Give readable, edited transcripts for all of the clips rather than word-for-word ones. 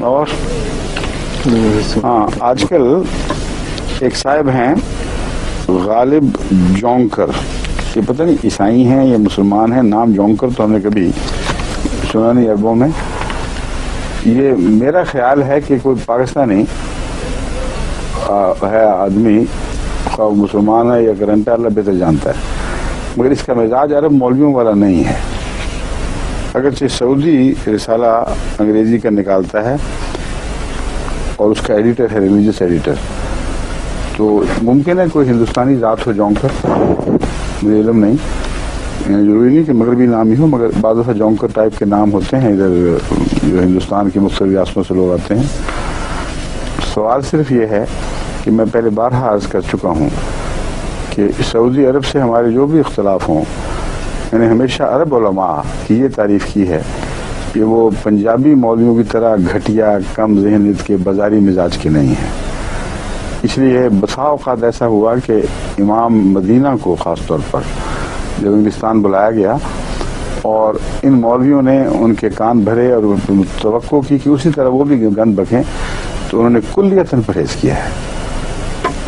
اور ہاں آج کل ایک صاحب ہیں غالب جونکر، یہ پتہ نہیں عیسائی ہیں یا مسلمان ہیں، نام جونکر تو ہم نے کبھی سنا نہیں عربوں میں. یہ میرا خیال ہے کہ کوئی پاکستانی ہے آدمی، خواہ مسلمان ہے یا کرنٹ ہے، اللہ بہتر جانتا ہے، مگر اس کا مزاج عرب مولویوں والا نہیں ہے. اگرچہ سعودی رسالہ انگریزی کا نکالتا ہے اور اس کا ایڈیٹر ہے ریلیجیس ایڈیٹر، تو ممکن ہے کوئی ہندوستانی ذات ہو جونکر، مجھے علم نہیں، ضروری نہیں کہ مغربی نام ہی ہو، مگر بعض دفعہ جونکر ٹائپ کے نام ہوتے ہیں ادھر جو ہندوستان کی مختلف ریاستوں سے لوگ آتے ہیں. سوال صرف یہ ہے کہ میں پہلے بارہا عرض کر چکا ہوں کہ سعودی عرب سے ہمارے جو بھی اختلاف ہوں، میں نے ہمیشہ عرب علماء کی یہ تعریف کی ہے کہ وہ پنجابی مولویوں کی طرح گھٹیا، کم ذہنیت کے، بازاری مزاج کے نہیں ہیں. اس لیے بسا اوقات ایسا ہوا کہ امام مدینہ کو خاص طور پر جب انگلستان بلایا گیا اور ان مولویوں نے ان کے کان بھرے اور توقع کی کہ اسی طرح وہ بھی گند بکیں، تو انہوں نے کلیتاً پرہیز کیا ہے.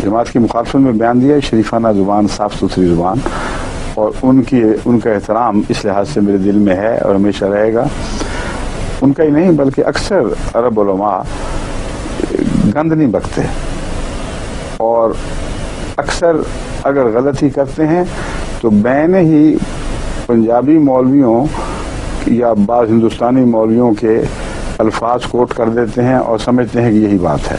جماعت کی مخالفت میں بیان دیا، شریفانہ زبان، صاف ستھری زبان، اور ان کا احترام اس لحاظ سے میرے دل میں ہے اور ہمیشہ رہے گا. ان کا ہی نہیں بلکہ اکثر عرب علماء گند نہیں بکتے، اور اکثر اگر غلطی کرتے ہیں تو بین ہی پنجابی مولویوں یا بعض ہندوستانی مولویوں کے الفاظ کوٹ کر دیتے ہیں اور سمجھتے ہیں کہ یہی بات ہے،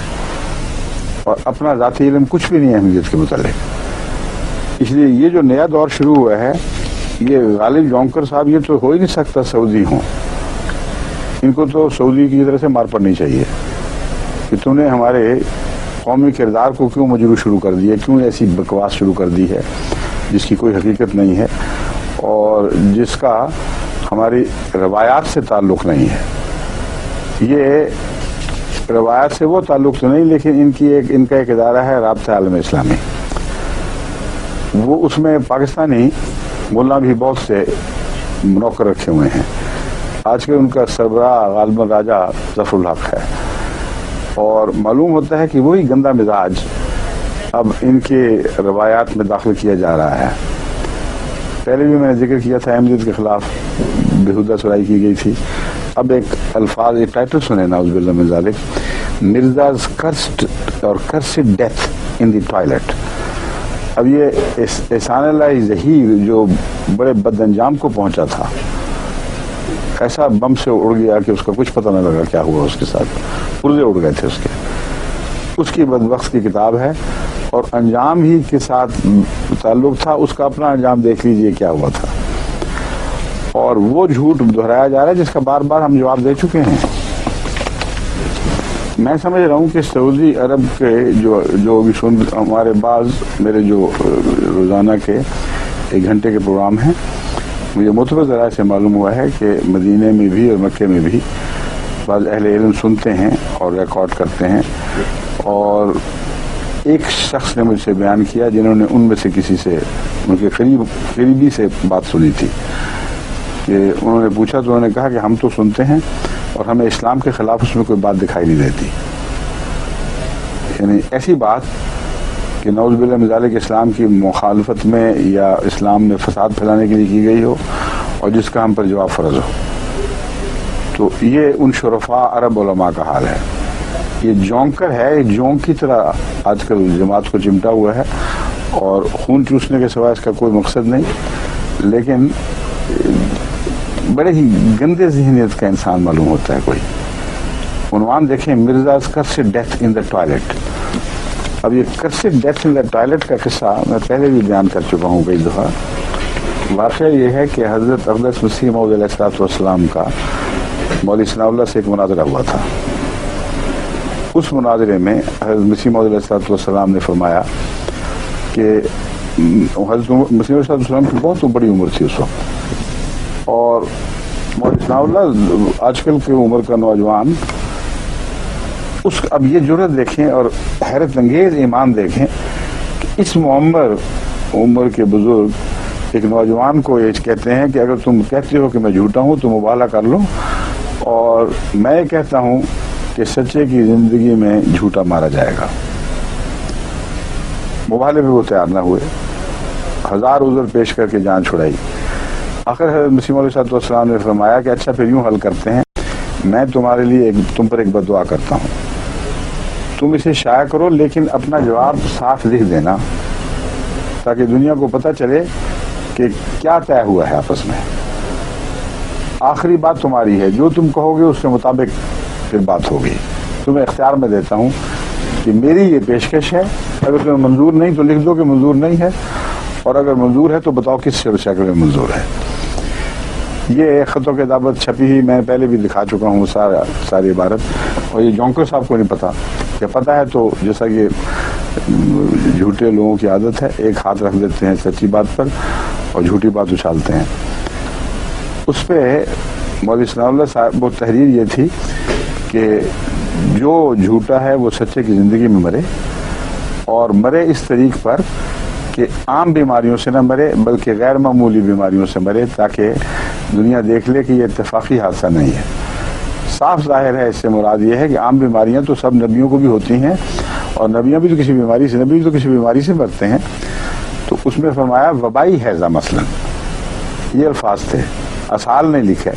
اور اپنا ذاتی علم کچھ بھی نہیں ہے احمدیت کے متعلق. اس لیے یہ جو نیا دور شروع ہوا ہے، یہ غالب جونکر صاحب یہ تو ہو ہی نہیں سکتا سعودی ہوں، ان کو تو سعودی کی طرح سے مار پڑنی چاہیے کہ تم نے ہمارے قومی کردار کو کیوں مجروح شروع کر دیا، کیوں ایسی بکواس شروع کر دی ہے جس کی کوئی حقیقت نہیں ہے اور جس کا ہماری روایات سے تعلق نہیں ہے. یہ روایات سے وہ تعلق تو نہیں، لیکن ان کا ایک ادارہ ہے رابطہ عالم اسلامی، وہ اس میں پاکستانی ملا بھی بہت سے نوکر رکھے ہوئے ہیں. آج کل ان کا سربراہ غالباً راجہ ظفر الحق ہے، اور معلوم ہوتا ہے کہ وہی گندا مزاج اب ان کے روایات میں داخل کیا جا رہا ہے. پہلے بھی میں نے ذکر کیا تھا احمدیت کے خلاف بےہودہ سرائی کی گئی تھی. اب ایک الفاظ، ایک ٹائٹل سنے نعوذ باللہ من ذالک، مرزاز کرسڈ اور cursed death in the toilet. اب یہ احسان اللہ ظہیر جو بڑے بد انجام کو پہنچا تھا، ایسا بم سے اڑ گیا کہ اس کا کچھ پتہ نہ لگا کیا ہوا اس کے ساتھ، پرزے اڑ گئے تھے اس کی بدبخت کی کتاب ہے، اور انجام ہی کے ساتھ تعلق تھا، اس کا اپنا انجام دیکھ لیجئے کیا ہوا تھا. اور وہ جھوٹ دہرایا جا رہا ہے جس کا بار بار ہم جواب دے چکے ہیں. میں سمجھ رہا ہوں کہ سعودی عرب کے جو بھی ہمارے بعض میرے جو روزانہ کے 1 گھنٹے کے پروگرام ہیں، مجھے معتبر ذرائع سے معلوم ہوا ہے کہ مدینہ میں بھی اور مکے میں بھی بعض اہل علم سنتے ہیں اور ریکارڈ کرتے ہیں. اور ایک شخص نے مجھ سے بیان کیا جنہوں نے ان میں سے کسی سے ان کے قریبی سے بات سنی تھی کہ انہوں نے پوچھا تو انہوں نے کہا کہ ہم تو سنتے ہیں اور ہمیں اسلام کے خلاف اس میں کوئی بات دکھائی نہیں دیتی. یعنی ایسی بات کہ نعوذ باللہ من ذالک اسلام کی مخالفت میں یا اسلام میں فساد پھیلانے کے لیے کی گئی ہو اور جس کا ہم پر جواب فرض ہو. تو یہ ان شرفاء عرب علماء کا حال ہے. یہ جونکر ہے، جونک کی طرح آج کل جماعت کو چمٹا ہوا ہے، اور خون چوسنے کے سوا اس کا کوئی مقصد نہیں، لیکن بڑے ہی گندے ذہنیت کا انسان معلوم ہوتا ہے. کوئی عنوان دیکھیں، مرزاز cursed death in the toilet. اب یہ cursed death in the toilet کا قصہ میں پہلے بھی بیان کر چکا ہوں کئی دفعہ. واقعہ یہ ہے کہ حضرت اقدس مسیح موعود علیہ السلام کا مولوی ثناءاللہ سے ایک مناظرہ ہوا تھا. اس مناظرے میں حضرت مسیح موعود علیہ السلام نے فرمایا کہ حضرت مسیح علیہ السلام کی بہت بڑی عمر تھی اس وقت، اور مولوی ثناءاللہ آج کل کے عمر کا نوجوان، اب یہ جرأت دیکھیں اور حیرت انگیز ایمان دیکھیں کہ اس معمر عمر کے بزرگ ایک نوجوان کو یہ کہتے ہیں کہ اگر تم کہتے ہو کہ میں جھوٹا ہوں تو مبالغہ کر لو، اور میں کہتا ہوں کہ سچے کی زندگی میں جھوٹا مارا جائے گا. مبالغے پہ وہ تیار نہ ہوئے, ہزار عذر پیش کر کے جان چھڑائی. آخر حضرت مسیم علیہ السلام نے فرمایا کہ اچھا پھر یوں حل کرتے ہیں, میں تمہارے لیے تم پر ایک بددعا کرتا ہوں, تم اسے شائع کرو لیکن اپنا جواب صاف لکھ دینا تاکہ دنیا کو پتہ چلے کہ کیا طے ہوا ہے آپس میں. آخری بات تمہاری ہے, جو تم کہو گے اس کے مطابق پھر بات ہوگی. تمہیں اختیار میں دیتا ہوں کہ میری یہ پیشکش ہے, اگر تمہیں منظور نہیں تو لکھ دو کہ منظور نہیں ہے, اور اگر منظور ہے تو بتاؤ کس شکل میں منظور ہے. یہ خطوں کی دعوت چھپی ہی میں پہلے بھی دکھا چکا ہوں ساری عبارت, اور یہ جونکر صاحب کو نہیں پتا, کہ پتہ ہے تو جیسا کہ جھوٹے لوگوں کی عادت ہے, ایک ہاتھ رکھ دیتے ہیں سچی بات پر اور جھوٹی بات اچھالتے ہیں. اس پہ مولوی سناولہ صاحب وہ تحریر یہ تھی کہ جو جھوٹا ہے وہ سچے کی زندگی میں مرے, اور مرے اس طریق پر کہ عام بیماریوں سے نہ مرے بلکہ غیر معمولی بیماریوں سے مرے, تاکہ دنیا دیکھ لے کہ یہ اتفاقی حادثہ نہیں ہے. صاف ظاہر ہے اس سے مراد یہ ہے کہ عام بیماریاں تو سب نبیوں کو بھی ہوتی ہیں, اور نبی بھی تو کسی بیماری سے مرتے ہیں. تو اس میں فرمایا وبائی حیضہ مثلا, یہ الفاظ تھے, اسال نہیں لکھے.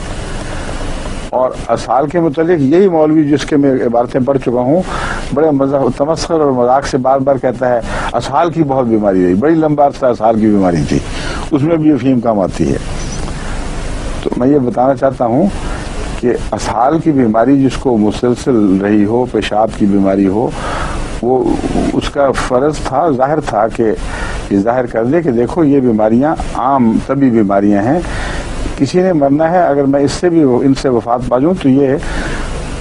اور اسال کے متعلق یہی مولوی جس کے میں عبارتیں پڑھ چکا ہوں بڑے تمسخر اور مذاق سے بار بار کہتا ہے اسال کی بہت بیماری رہی, بڑی لمبا عرصہ اسال کی بیماری تھی, اس میں بھی افہیم کام آتی ہے. تو میں یہ بتانا چاہتا ہوں کہ اسال کی بیماری جس کو مسلسل رہی ہو, پیشاب کی بیماری ہو, وہ اس کا فرض تھا, ظاہر تھا کہ یہ ظاہر کر دے کہ دیکھو یہ بیماریاں عام طبی بیماریاں ہیں, کسی نے مرنا ہے, اگر میں اس سے بھی ان سے وفات پا جاؤں تو یہ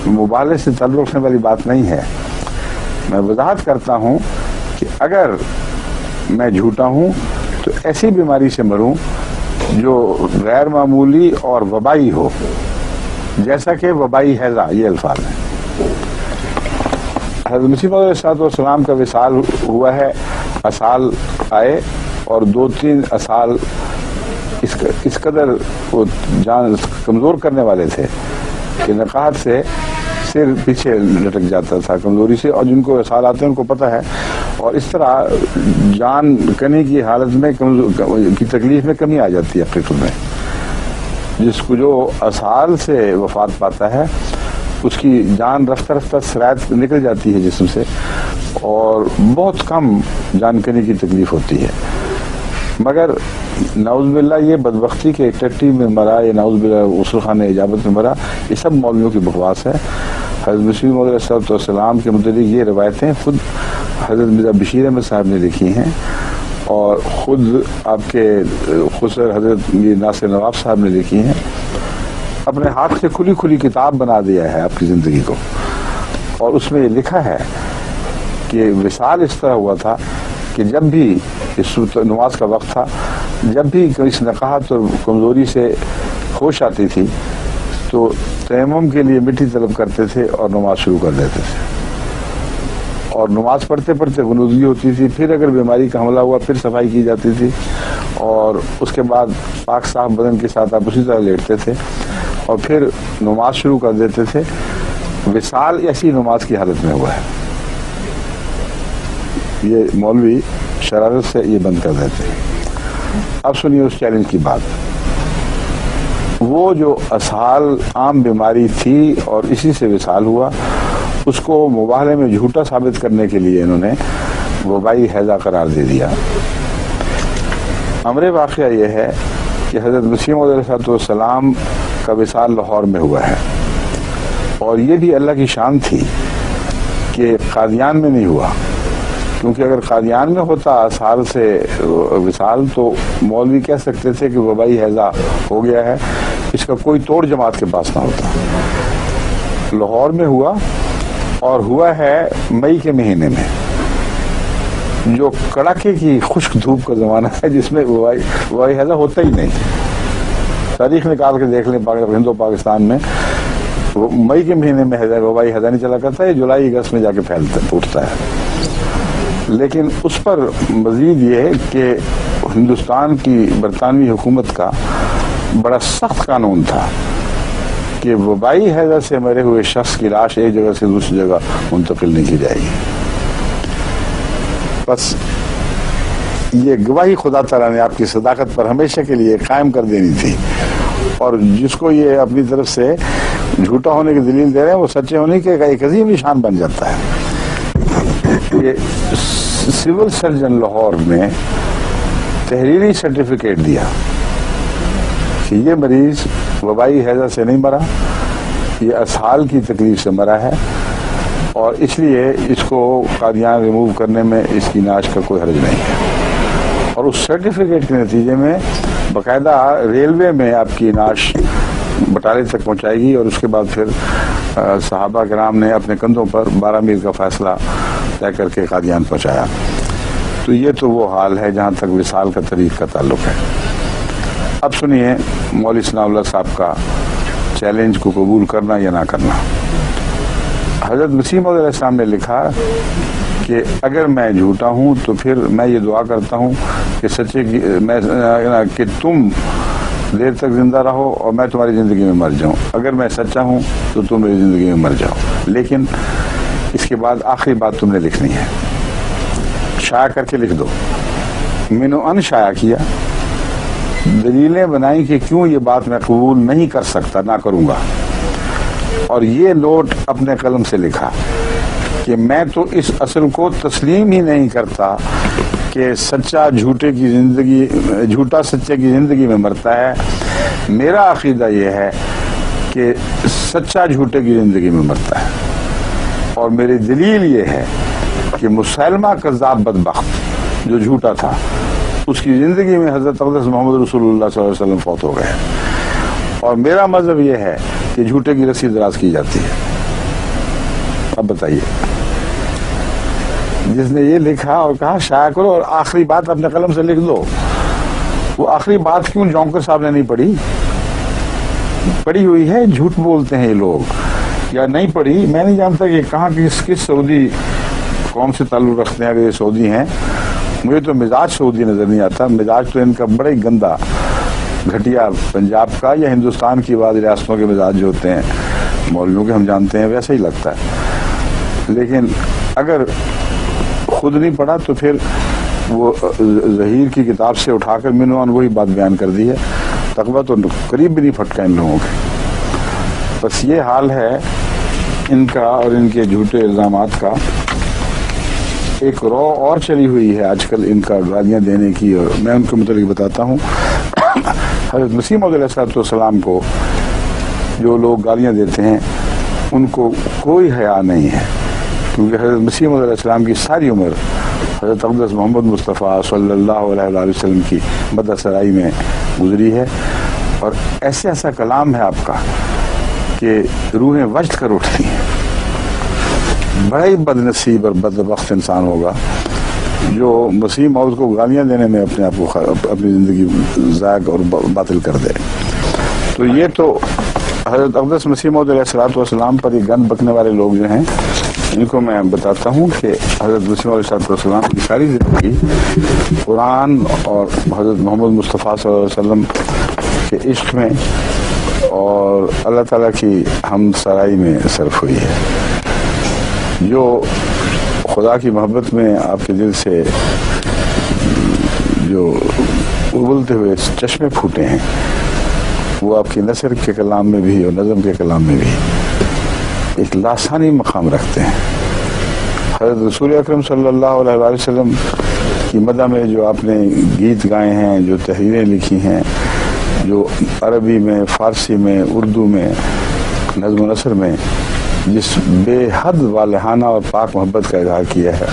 مبالغے سے تعلق رکھنے والی بات نہیں ہے. میں وضاحت کرتا ہوں کہ اگر میں جھوٹا ہوں تو ایسی بیماری سے مروں جو غیر معمولی اور وبائی ہو, جیسا کہ وبائی حیضہ, یہ الفاظ ہیں. حضرت مسیم علیہ السلام کا وصال ہوا ہے, اسال آئے اور 2-3 اسال اس قدر وہ جان کمزور کرنے والے تھے کہ نقاہت سے سر پیچھے لٹک جاتا تھا کمزوری سے, اور جن کو اسال آتے ہیں ان کو پتہ ہے. اور اس طرح جان کنے کی حالت میں کی تکلیف میں کمی آ جاتی ہے حقیقت میں. جس کو جو اسال سے وفات پاتا ہے اس کی جان رفتہ رفتہ سرایت نکل جاتی ہے جسم سے, اور بہت کم جان کنے کی تکلیف ہوتی ہے. مگر نعوذ باللہ یہ بدبختی کے ٹٹی میں مرا, یا نعوذ باللہ غسل خانہ اجابت میں مرا, یہ سب مولویوں کی بکواس ہے. حضرت مسلم علیہ السلام کے متعلق یہ روایتیں خود حضرت مرزا بشیر احمد صاحب نے لکھی ہیں, اور خود آپ کے خسر حضرت ناصر نواب صاحب نے لکھی ہیں. اپنے ہاتھ سے کھلی کتاب بنا دیا ہے آپ کی زندگی کو, اور اس میں یہ لکھا ہے کہ وصال اس طرح ہوا تھا کہ جب بھی اس نماز کا وقت تھا, جب بھی اس نقاہت اور کمزوری سے ہوش آتی تھی تو تیمم کے لیے مٹی طلب کرتے تھے اور نماز شروع کر دیتے تھے, اور نماز پڑھتے پڑھتے غنودگی ہوتی تھی. پھر اگر بیماری کا حملہ ہوا پھر صفائی کی جاتی تھی, اور اس کے بعد پاک صاف بدن کے ساتھ آپ اسی طرح لیٹتے تھے اور پھر نماز شروع کر دیتے تھے. وصال ایسی نماز کی حالت میں ہوا ہے. یہ مولوی شرارت سے یہ بند کر دیتے ہیں. اب سنیے اس چیلنج کی بات. وہ جو اسال عام بیماری تھی اور اسی سے وصال ہوا, اس کو مبالغے میں جھوٹا ثابت کرنے کے لیے انہوں نے وبائی حیضہ قرار دے دیا. امر واقعہ یہ ہے کہ حضرت مسیم علیہ السلام کا وصال لاہور میں ہوا ہے, اور یہ بھی اللہ کی شان تھی کہ قادیان میں نہیں ہوا, کیونکہ اگر قادیان میں ہوتا اسال سے وصال تو مولوی کہہ سکتے تھے کہ وبائی حیضہ ہو گیا ہے, اس کا کوئی توڑ جماعت کے پاس نہ ہوتا. لاہور میں ہوا, اور ہوا ہے مئی کے مہینے میں, جو کڑاکے کی خشک دھوپ کا زمانہ ہے جس میں وبائی حیضہ ہوتا ہی نہیں. تاریخ نکال کے دیکھ لیں ہند و پاکستان میں مئی کے مہینے میں وبائی حیضہ نہیں چلا کرتا, یہ جولائی اگست میں جا کے پھوٹتا ہے. لیکن اس پر مزید یہ ہے کہ ہندوستان کی برطانوی حکومت کا بڑا سخت قانون تھا کہ وبائی حیضہ سے مرے ہوئے شخص کی لاش ایک جگہ سے دوسری جگہ منتقل نہیں کی جائے گی. بس یہ گواہی خدا تعالیٰ نے آپ کی صداقت پر ہمیشہ کے لیے قائم کر دینی تھی، اور جس کو یہ اپنی طرف سے جھوٹا ہونے کی دلیل دے رہے ہیں وہ سچے ہونے کے ایک عظیم نشان بن جاتا ہے. یہ سول سرجن لاہور نے تحریری سرٹیفکیٹ دیا کہ یہ مریض وبائی حیضہ سے نہیں مرا، یہ اسہال کی تکلیف سے مرا ہے، اور اس لیے اس کو قادیان ریموو کرنے میں اس کی نعش کا کوئی حرج نہیں ہے. اور اس سرٹیفکیٹ کے نتیجے میں باقاعدہ ریلوے میں آپ کی نعش بٹالے تک پہنچائے گی، اور اس کے بعد پھر صحابہ کرام نے اپنے کندھوں پر 12 میل کا فاصلہ طے کر کے قادیان پہنچایا. تو یہ تو وہ حال ہے جہاں تک وصال کا طریق کا تعلق ہے. اب سنیے مولوی ثناءاللہ صاحب کا چیلنج کو قبول کرنا یا نہ کرنا. حضرت مسیم علیہ السلام نے لکھا کہ اگر میں جھوٹا ہوں تو پھر میں یہ دعا کرتا ہوں کہ سچے کہ تم دیر تک زندہ رہو اور میں تمہاری زندگی میں مر جاؤں. اگر میں سچا ہوں تو تم میری زندگی میں مر جاؤ. لیکن اس کے بعد آخری بات تم نے لکھنی ہے، شائع کر کے لکھ دو. میں نے ان شائع کیا، دلیلیں بنائیں کہ کیوں یہ بات میں قبول نہیں کر سکتا، نہ کروں گا. اور یہ نوٹ اپنے قلم سے لکھا کہ میں تو اس اصل کو تسلیم ہی نہیں کرتا کہ سچا جھوٹے کی زندگی، جھوٹا سچے کی زندگی میں مرتا ہے. میرا عقیدہ یہ ہے کہ سچا جھوٹے کی زندگی میں مرتا ہے، اور میری دلیل یہ ہے کہ مسلمہ کذاب بدبخت جو جھوٹا تھا اس کی زندگی میں حضرت اقدس محمد رسول اللہ صلی اللہ علیہ وسلم فوت ہو گئے. اور میرا مذہب یہ ہے کہ جھوٹے کی رسی دراز کی جاتی ہے. اب بتائیے، جس نے یہ لکھا اور کہا شائع کرو اور آخری بات اپنے قلم سے لکھ دو، وہ آخری بات کیوں جونکر صاحب نے نہیں پڑھی؟ پڑھی ہوئی ہے. جھوٹ بولتے ہیں یہ لوگ، یا نہیں پڑھی. میں نہیں جانتا کہ کہاں کس سعودی قوم سے تعلق رکھتے ہیں. اگر یہ سعودی ہیں، مجھے تو مزاج سعودی نظر نہیں آتا. مزاج تو ان کا بڑا ہی گندا گھٹیا پنجاب کا یا ہندوستان کی بعض ریاستوں کے مزاج جو ہوتے ہیں مولویوں کے ہم جانتے ہیں ویسا ہی لگتا ہے. لیکن اگر خود نہیں پڑھا تو پھر وہ ظہیر کی کتاب سے اٹھا کر میں نے وہی بات بیان کر دی ہے. تقویٰ تو قریب بھی نہیں پھٹکا ان لوگوں کے. بس یہ حال ہے ان کا اور ان کے جھوٹے الزامات کا. ایک رو اور چلی ہوئی ہے آج کل ان کا گالیاں دینے کی، اور میں ان کے متعلق بتاتا ہوں. حضرت مسیم علیہ السلام کو جو لوگ گالیاں دیتے ہیں ان کو کوئی حیا نہیں ہے، کیونکہ حضرت مسیم علیہ السلام کی ساری عمر حضرت اقدس محمد مصطفیٰ صلی اللہ علیہ وسلم کی مدح سرائی میں گزری ہے. اور ایسا کلام ہے آپ کا کہ روحیں وجد کر اٹھتی ہیں. بڑا ہی بد نصیب اور بدبخت انسان ہوگا جو مسیح موعود کو گالیاں دینے میں اپنے آپ کو اپنی زندگی ضائع اور باطل کر دے. تو یہ تو حضرت اقدس مسیح موعود علیہ السلام پر یہ گند بکنے والے لوگ جو ہیں ان کو میں بتاتا ہوں کہ حضرت مسیح موعود علیہ السلام کی ساری زندگی قرآن اور حضرت محمد مصطفیٰ صلی اللہ علیہ وسلم کے عشق میں اور اللہ تعالیٰ کی ہم سرائی میں صرف ہوئی ہے. جو خدا کی محبت میں آپ کے دل سے جو ابلتے ہوئے چشمے پھوٹے ہیں وہ آپ کی نثر کے کلام میں بھی اور نظم کے کلام میں بھی ایک لاسانی مقام رکھتے ہیں. حضرت رسول اکرم صلی اللہ علیہ وسلم کی مدح میں جو آپ نے گیت گائے ہیں، جو تحریریں لکھی ہیں، جو عربی میں، فارسی میں، اردو میں، نظم و نثر میں جس بے حد والہانہ اور پاک محبت کا اظہار کیا ہے،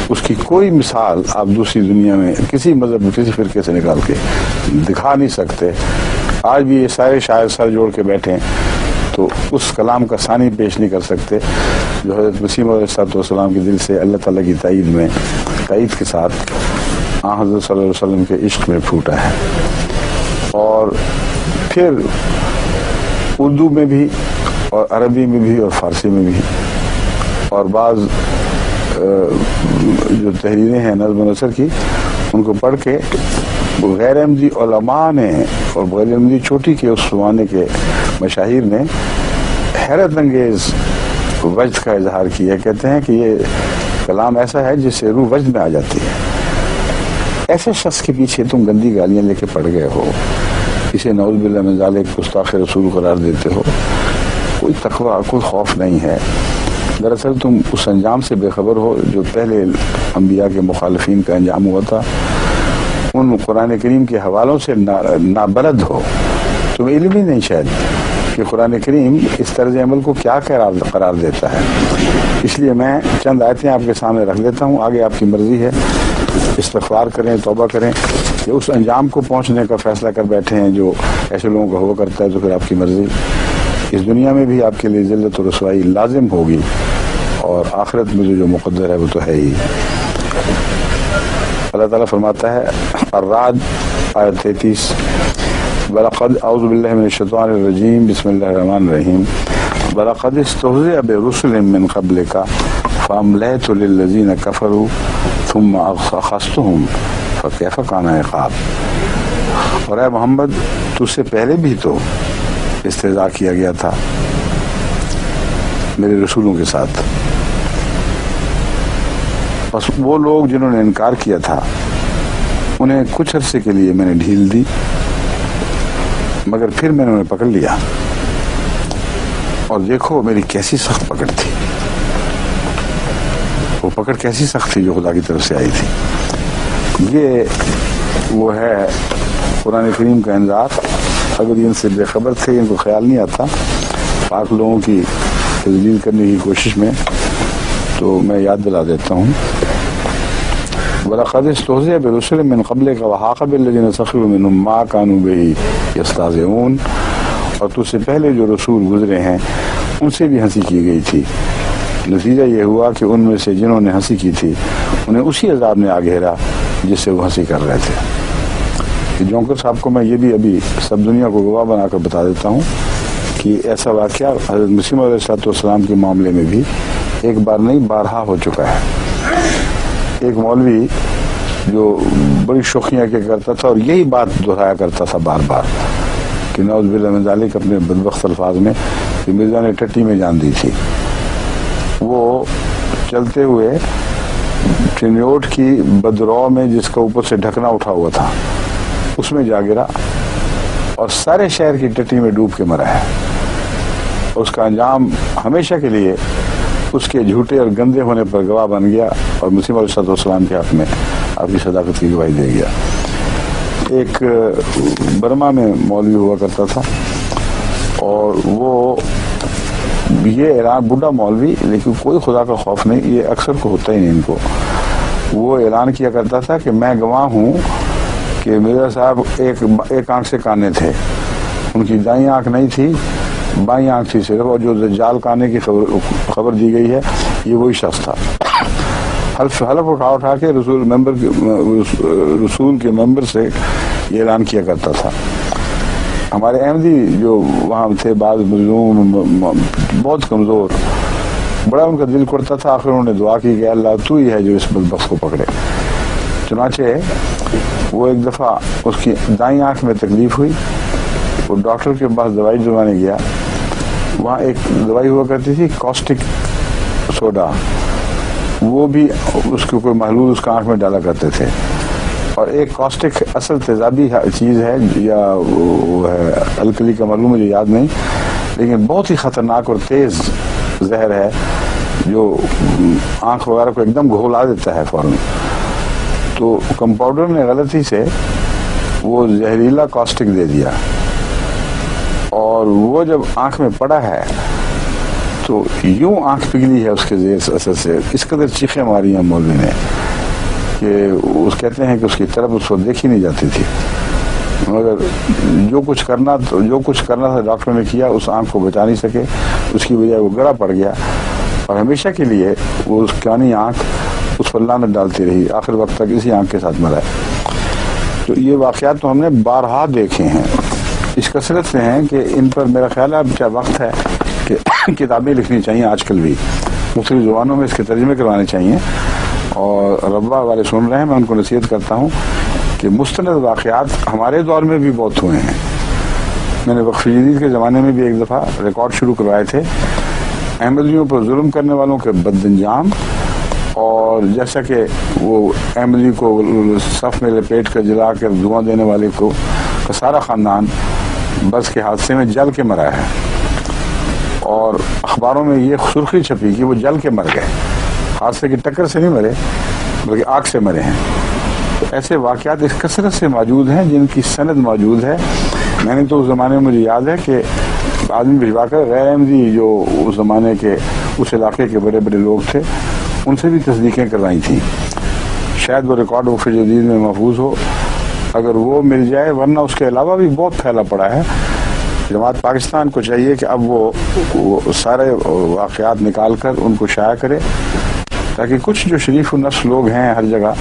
اس کی کوئی مثال آپ دوسری دنیا میں کسی مذہب کسی فرقے سے نکال کے دکھا نہیں سکتے. آج بھی یہ سارے شاعر سر جوڑ کے بیٹھیں تو اس کلام کا ثانی پیش نہیں کر سکتے جو حضرت مسیح علیہ السلام کے دل سے اللہ تعالیٰ کی تائید کے ساتھ حضرت صلی اللہ علیہ وسلم کے عشق میں پھوٹا ہے. اور پھر اردو میں بھی اور عربی میں بھی اور فارسی میں بھی اور بعض جو تحریریں ہیں نظم و نثر کی ان کو پڑھ کے غیر احمدی علماء نے اور غیر احمدی چوٹی کے اس زمانے کے مشاہیر نے حیرت انگیز وجد کا اظہار کیا. کہتے ہیں کہ یہ کلام ایسا ہے جس سے روح وجد میں آ جاتی ہے. ایسے شخص کے پیچھے تم گندی گالیاں لے کے پڑ گئے ہو, اسے نعوذ باللہ من ذالک گستاخ رسول قرار دیتے ہو. کوئی تقویٰ, کوئی خوف نہیں ہے. دراصل تم اس انجام سے بے خبر ہو جو پہلے انبیاء کے مخالفین کا انجام ہوا تھا. ان قرآن کریم کے حوالوں سے نابلد ہو. تمہیں علم ہی نہیں شاید کہ قرآن کریم اس طرز عمل کو کیا قرار دیتا ہے. اس لیے میں چند آیتیں آپ کے سامنے رکھ دیتا ہوں, آگے آپ کی مرضی ہے. استغفار کریں, توبہ کریں, یا اس انجام کو پہنچنے کا فیصلہ کر بیٹھے ہیں جو ایسے لوگوں کا ہوا کرتا ہے, تو پھر آپ کی مرضی. اس دنیا میں بھی آپ کے لیے ذلت و رسوائی لازم ہوگی, اور آخرت میں جو مقدر ہے وہ تو ہے ہی. اللہ تعالیٰ فرماتا ہے الرعد آیت 33, وَلَقَدْ اعوذ باللہ من الشیطان الرجیم بسم اللہ الرحمن الرحیم وَلَقَدْ اسْتُهْزِئَ بِرُسُلٍ مِّن قَبْلِكَ فَأَمْلَيْتُ لِلَّذِينَ كَفَرُوا ثُمَّ أَخَذْتُهُمْ فَكَيْفَ كَانَ عِقَابِ. اور اے محمد, تجھ سے پہلے بھی تو استہزاء کیا گیا تھا میرے رسولوں کے ساتھ. بس وہ لوگ جنہوں نے انکار کیا تھا انہیں کچھ عرصے کے لیے میں نے ڈھیل دی, مگر پھر میں نے انہیں پکڑ لیا, اور دیکھو میری کیسی سخت پکڑ تھی. وہ پکڑ کیسی سخت تھی جو خدا کی طرف سے آئی تھی. یہ وہ ہے قرآن کریم کا انذار. اگر ان سے بے خبر تھے, ان کو خیال نہیں آتا پاک لوگوں کی تذلیل کرنے کی کوشش میں, تو میں یاد دلا دیتا ہوں. وَلَقَدِ اسْتُهْزِئَ بِرُسُلٍ مِّن قَبْلِكَ وَحَاقَ بِالَّذِينَ سَخِرُوا مِنْهُم مَّا كَانُوا بِهِ يَسْتَهْزِئُونَ. اور تجھ سے پہلے جو رسول گزرے ہیں ان سے بھی ہنسی کی گئی تھی. نتیجہ یہ ہوا کہ ان میں سے جنہوں نے ہنسی کی تھی انہیں اسی عذاب نے آ گھیرا جس سے وہ ہنسی کر رہے تھے. جونکر صاحب کو میں یہ بھی ابھی سب دنیا کو گواہ بنا کر بتا دیتا ہوں کہ ایسا واقعہ حضرت مسلم علیہ السلام کے معاملے میں بھی ایک بار نہیں بارہا ہو چکا ہے. ایک مولوی جو بڑی شوخیاں کیا کرتا تھا اور یہی بات دہرایا کرتا تھا بار بار کہ نعوذ باللہ من ذالک اپنے بدبخت الفاظ میں کہ مرزا نے ٹٹی میں جان دی تھی. وہ چلتے ہوئے چنیوٹ کی بدرو میں جس کا اوپر سے ڈھکنا اٹھا ہوا تھا اس میں جا گرا اور سارے شہر کی ٹٹی میں ڈوب کے مرا ہے. اس کا انجام ہمیشہ کے لیے اس کے جھوٹے اور گندے ہونے پر گواہ بن گیا اور مسلم علیہ السلام کے حق میں آپ کی صداقت کی گواہی دے گیا. ایک برما میں مولوی ہوا کرتا تھا, اور وہ یہ اعلان, بڈھا مولوی لیکن کوئی خدا کا خوف نہیں, یہ اکثر کو ہوتا ہی نہیں ان کو. وہ اعلان کیا کرتا تھا کہ میں گواہ ہوں کہ مرزا صاحب ایک آنکھ سے کانے تھے, ان کی دائیں آنکھ نہیں تھی, بائیں آنکھ تھی صرف, اور جو دجال کانے کی خبر دی گئی ہے یہ وہی شخص تھا. حلف اٹھا کے رسول کے ممبر سے یہ اعلان کیا کرتا تھا. ہمارے احمدی جو وہاں تھے بعض مظلوم بہت کمزور, بڑا ان کا دل کرتا تھا. آخر انہوں نے دعا کی کہ اللہ تو ہی ہے جو اس بدبخت کو پکڑے. چنانچہ وہ ایک دفعہ اس کی دائیں آنکھ میں تکلیف ہوئی, وہ ڈاکٹر کے پاس دوائی دلوانے گیا. وہاں ایک دوائی ہوا کرتی تھی کاسٹک سوڈا, وہ بھی اس کو کوئی محلول اس کا آنکھ میں ڈالا کرتے تھے. اور ایک کاسٹک اصل تیزابی چیز ہے یا وہ ہے الکلی کا معلوم مجھے یاد نہیں, لیکن بہت ہی خطرناک اور تیز زہر ہے جو آنکھ وغیرہ کو ایک دم گھولا دیتا ہے فوراً. تو کمپاؤنڈر نے غلطی سے وہ زہریلا کاسٹک دے دیا, اور وہ جب آنکھ میں پڑا ہے تو یوں آنکھ پگھلی ہے اس کے زیر اثر سے. اس قدر چیخیں ماری ہیں مولوی نے کہ اس کہتے ہیں کہ اس کی طرف اس وقت دیکھی نہیں جاتی تھی, مگر جو کچھ کرنا تھا ڈاکٹر نے کیا. اس آنکھ کو بچا نہیں سکے, اس کی وجہ وہ گڑا پڑ گیا, اور ہمیشہ کے لیے وہ اس کانی آنکھ اس پر لعنت ڈالتی رہی. آخر وقت تک اسی آنکھ کے ساتھ مرا ہے. تو یہ واقعات تو ہم نے بارہا دیکھے ہیں, اس کثرت سے ہیں کہ ان پر میرا خیال ہے اب کیا وقت ہے کہ کتابیں لکھنی چاہیے آج کل بھی, مختلف زبانوں میں اس کے ترجمے کروانے چاہیے. اور ربا والے سن رہے ہیں, میں ان کو نصیحت کرتا ہوں کہ مستند واقعات ہمارے دور میں بھی بہت ہوئے ہیں, میں نے وقف جدید کے زمانے میں بھی ایک دفعہ ریکارڈ شروع کروائے تھے احمدیوں پر ظلم کرنے والوں کے بد انجام، اور جیسا کہ وہ احمدی کو صف میں لپیٹ کر جلا کر دھواں دینے والے کو کا سارا خاندان بس کے حادثے میں جل کے مرا ہے، اور اخباروں میں یہ سرخی چھپی کہ وہ جل کے مر گئے، حادثے کی ٹکر سے نہیں مرے بلکہ آگ سے مرے ہیں۔ تو ایسے واقعات اس کثرت سے موجود ہیں جن کی سند موجود ہے۔ میں نے تو اس زمانے میں مجھے یاد ہے کہ آدمی بھجوا کر غیر احمدی جو اس زمانے کے اس علاقے کے بڑے بڑے لوگ تھے ان سے بھی تصدیقیں کروائی تھیں، شاید وہ ریکارڈ وقف جدید میں محفوظ ہو، اگر وہ مل جائے، ورنہ اس کے علاوہ بھی بہت پھیلا پڑا ہے۔ جماعت پاکستان کو چاہیے کہ اب وہ سارے واقعات نکال کر ان کو شائع کرے، تاکہ کچھ جو شریف النفس لوگ ہیں ہر جگہ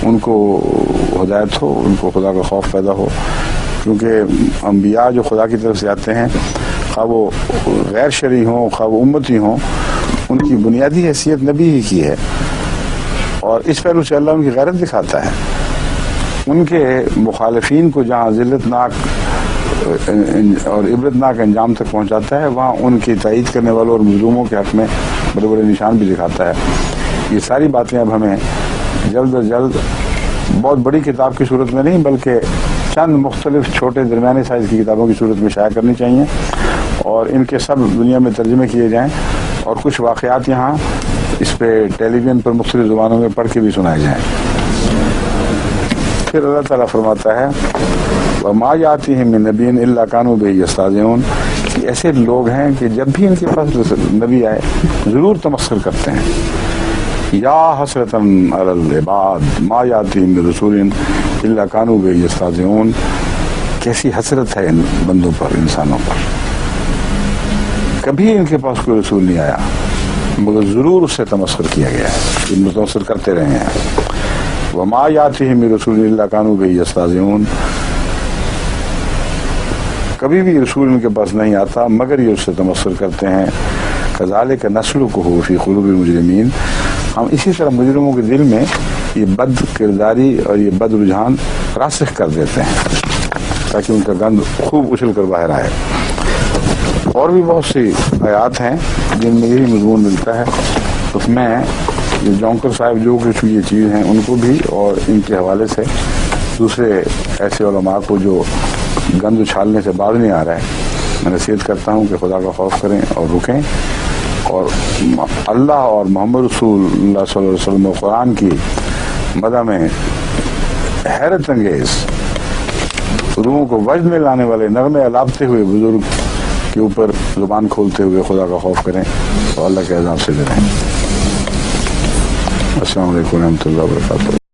ان کو ہدایت ہو، ان کو خدا کا خوف پیدا ہو، کیونکہ انبیاء جو خدا کی طرف سے آتے ہیں، خواہ وہ غیر شرعی ہوں خواہ وہ امتی ہوں، ان کی بنیادی حیثیت نبی ہی کی ہے، اور اس پہلو سے اللہ ان کی غیرت دکھاتا ہے۔ ان کے مخالفین کو جہاں ذلتناک اور عبرتناک انجام تک پہنچاتا ہے، وہاں ان کی تائید کرنے والوں اور مظلوموں کے حق میں بڑے بڑے نشان بھی دکھاتا ہے۔ یہ ساری باتیں اب ہمیں جلد از جلد بہت بڑی کتاب کی صورت میں نہیں بلکہ چند مختلف چھوٹے درمیانے سائز کی کتابوں کی صورت میں شائع کرنی چاہیے، اور ان کے سب دنیا میں ترجمے کیے جائیں، اور کچھ واقعات یہاں اس پہ ٹیلی ویژن پر مختلف زبانوں میں پڑھ کے بھی سنائے جائیں۔ پھر اللہ تعالیٰ فرماتا ہے وَمَا يَأْتِيهِم مِّن نَبِيٍّ إِلَّا كَانُوا بِهِ يَسْتَهْزِئُونَ، کہ ایسے لوگ ہیں کہ جب بھی ان کے پاس نبی آئے ضرور تمسخر کرتے ہیں۔ یا حسرتاً علی العباد ما یاتیہم من رسول الا کانوا بہ یستہزئون، کیسی حسرت ہے ان بندوں پر، انسانوں پر، کبھی ان کے پاس کوئی رسول نہیں آیا مگر ضرور اس سے تمسخر کیا گیا ہے، ان متمسخر کرتے رہے ہیں۔ وما یاتیہم من رسول الا کانوا بہ یستہزئون، کبھی بھی رسول ان کے پاس نہیں آتا مگر یہ اس سے تمسخر کرتے ہیں۔ کذالک نسلکہ فی قلوب المجرمین، ہم اسی طرح مجرموں کے دل میں یہ بد کرداری اور یہ بد رجحان راسخ کر دیتے ہیں تاکہ ان کا گند خوب اچھل کر باہر آئے۔ اور بھی بہت سی آیات ہیں جن میں یہی مضمون ملتا ہے، اس میں یہ جونکر صاحب جو کچھ یہ چیز ہیں ان کو بھی اور ان کے حوالے سے دوسرے ایسے علماء کو جو گند اچھالنے سے باز نہیں آ رہا ہے، میں نصیحت کرتا ہوں کہ خدا کا خوف کریں اور رکیں، اور اللہ اور محمد رسول اللہ صلی اللہ علیہ وسلم و قرآن کی مدح میں حیرت انگیز روحوں کو وجد میں لانے والے نغمے الاپتے ہوئے بزرگ کے اوپر زبان کھولتے ہوئے خدا کا خوف کریں اور اللہ کے عذاب سے ڈریں۔ السلام علیکم ورحمۃ اللہ وبرکاتہ۔